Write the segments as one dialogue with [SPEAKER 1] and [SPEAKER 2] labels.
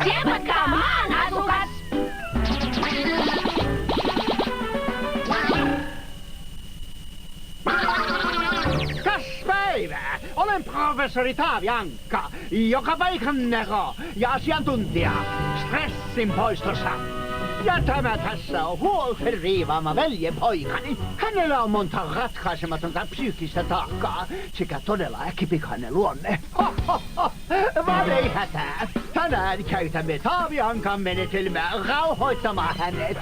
[SPEAKER 1] Siepatkaa maan asukas!
[SPEAKER 2] Kas päivää! Olen professori Taavi Ankka, joka paikan nero ja asiantuntija stressin poistossa. Ja tämä tässä on huolten riivaama veljenpoikani. Hänellä on monta ratkaisematonta psyykkistä taakkaa sekä todella äkkipikainen luonne. Vaan ei hätää. Tänään käytämme Taavi Ankan menetelmää rauhoittamaan hänet.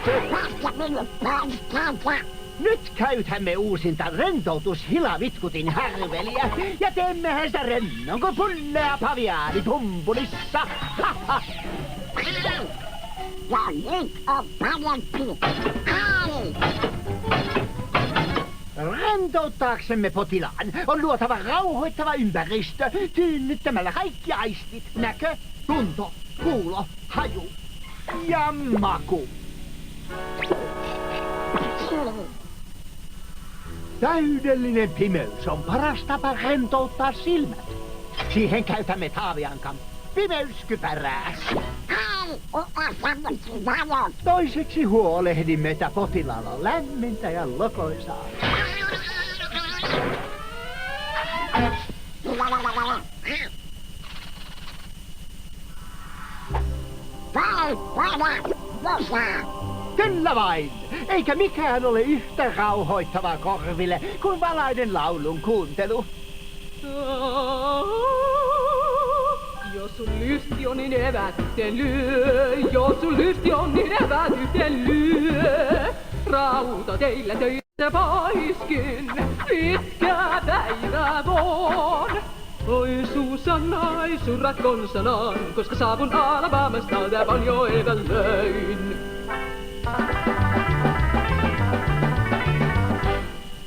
[SPEAKER 2] Nyt käytämme uusinta rentoutushilavitkutin härveliä ja teemme hänestä rennon kuin pullea paviaani pumpulissa.
[SPEAKER 3] Ja nyt on parempi.
[SPEAKER 2] Rentouttaaksemme potilaan on luotava rauhoittava ympäristö tyynnyttämällä kaikki aistit, näkö, tunto, kuulo, haju ja maku. Täydellinen pimeys on paras tapa rentouttaa silmät. Siihen käytämme Taavi Ankan pimeyskypärää. Toiseksi huolehdimme, että potilaalla on lämmintä ja lokoisaa. Kyllä vain! Eikä mikään ole yhtä rauhoittavaa korville kuin valaiden laulun kuuntelu.
[SPEAKER 4] Jos sun lysti on niin evät yhteen lyö, jos sun lysti on niin evät yhteen lyö. Rauta teillä töitä poiskin, pitkä päivä voon. Oi Susanna, ei surrat konsanaan, koska saavun Alabamasta, tämän jo evälöin.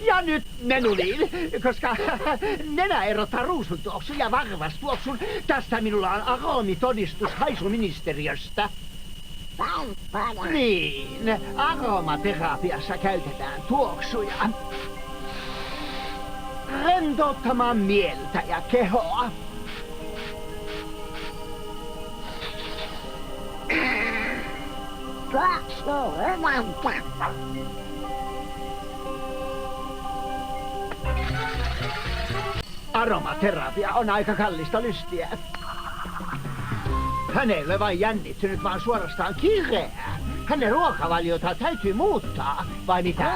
[SPEAKER 2] Ja nyt menuliin, koska nenä erottaa ruusun tuoksun ja varvastuoksun. Tästä minulla on aromitodistus haisuministeriöstä. Niin, aromaterapiassa käytetään tuoksuja rentouttamaan mieltä ja kehoa. Aromaterapia on aika kallista lystiä. Hän ei ole vain jännittynyt, vaan suorastaan kireä. Hänen ruokavaliota täytyy muuttaa, vai mitä?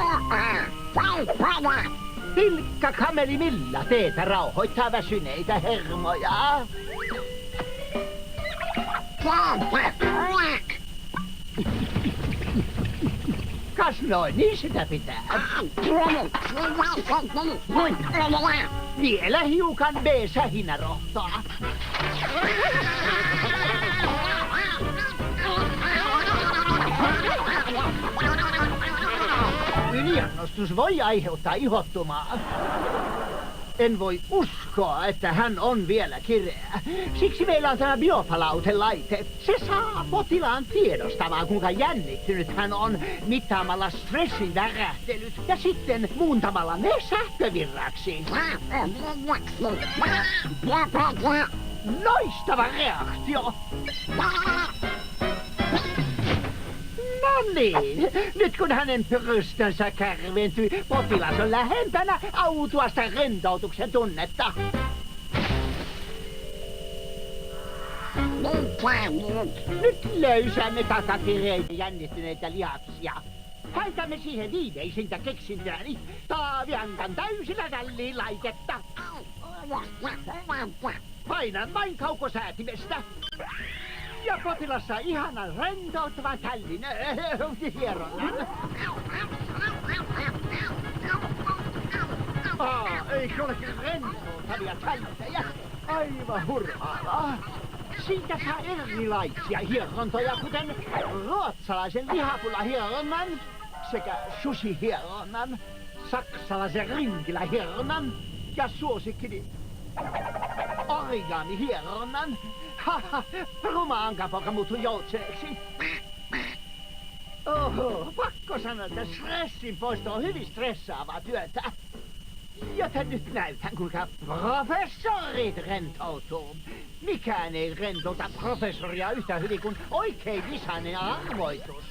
[SPEAKER 2] Pilkka kamelimilla teetä rauhoittaa väsyneitä hermoja. Kas noin, niin sitä pitää. Vielä hiukan B-sähinärohtoa. Yliannostus voi aiheuttaa ihottumaa. En voi uskoa, että hän on vielä kireä. Siksi meillä on tämä biopalautelaite. Se saa potilaan tiedostamaan, kuinka jännittynyt hän on mittaamalla stressin värähtelyt ja sitten muuntamalla ne sähkövirraksi. Loistava reaktio! No niin, nyt kun hänen pyrystönsä kärventyi, potilas on lähempänä autuasta rentoutuksen tunnetta. Nyt löysäämme takakireitä jännittyneitä lihaksia. Käytämme siihen viimeisintä keksintöäni, Taavi Ankan täysillä rallilaitetta. Painan vain kaukosäätimestä. Ja potilas saa ihanan rentouttavan tällin hieronnan. Eikö olekin rentouttavia tällejä? Aivan hurmaavaa. Siitä saa erilaisia hierontoja, kuten ruotsalaisen lihapulahieronnan sekä sushi-hieronnan, saksalaisen rinkilä-hieronnan ja suosikkini origami-hieronnan. Haha, ruma ankapoika muuttui joutseeksi. Oho, pakko Esko sanoi, että stressin poisto on hyvin stressaavaa työtä. Joten nyt näytän, kuinka professorit rentoutuu. Mikään ei rentouta professoria yhtä hyvin kuin oikein visainen arvoitus.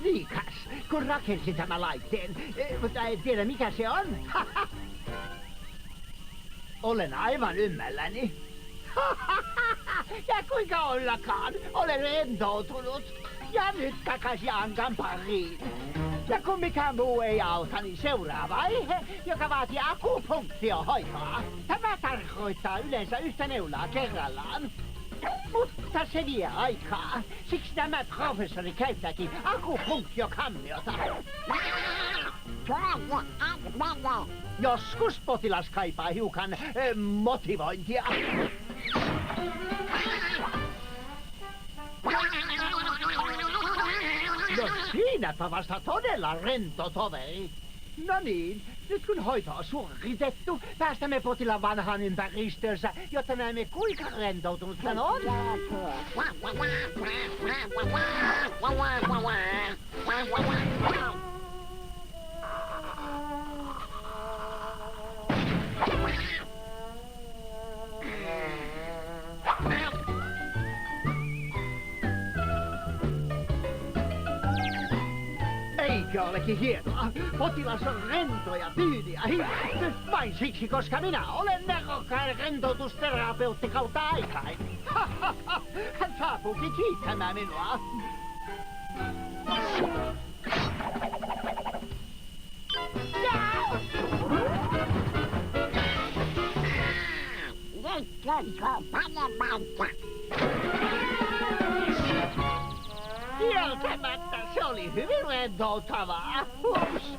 [SPEAKER 2] Liikas, kun rakensin tämän laitteen, mutta en tiedä mikä se on. Olen aivan ymmälläni. Ja kuinka ollakaan, olen rentoutunut. Ja nyt takaisin Ankan pariin. Ja kun mikään muu ei auta, niin seuraava aihe, joka vaatii akupunktiohoitoa. Tämä tarkoittaa yleensä yhtä neulaa kerrallaan. Mutta se vie aikaa. Siksi tämä professori käyttääkin akupunktiokammiota. Joskus potilas kaipaa hiukan motivointia. No siinäpä vasta todella rento toveri. No niin, nyt kun hoito on suoritettu, päästämme potilaan vanhaan ympäristöönsä, jotta näemme kuinka rentoutunut hän on. Eikö olekin hienoa? Potilas on rento ja tyyni ja hiljaa. Vain siksi, koska minä olen nerokkain rentoutusterapeutti kautta aikain. Hän saapuukin kiittämään minua. Kieltämättä se oli hyvin rentoutavaa. Ups.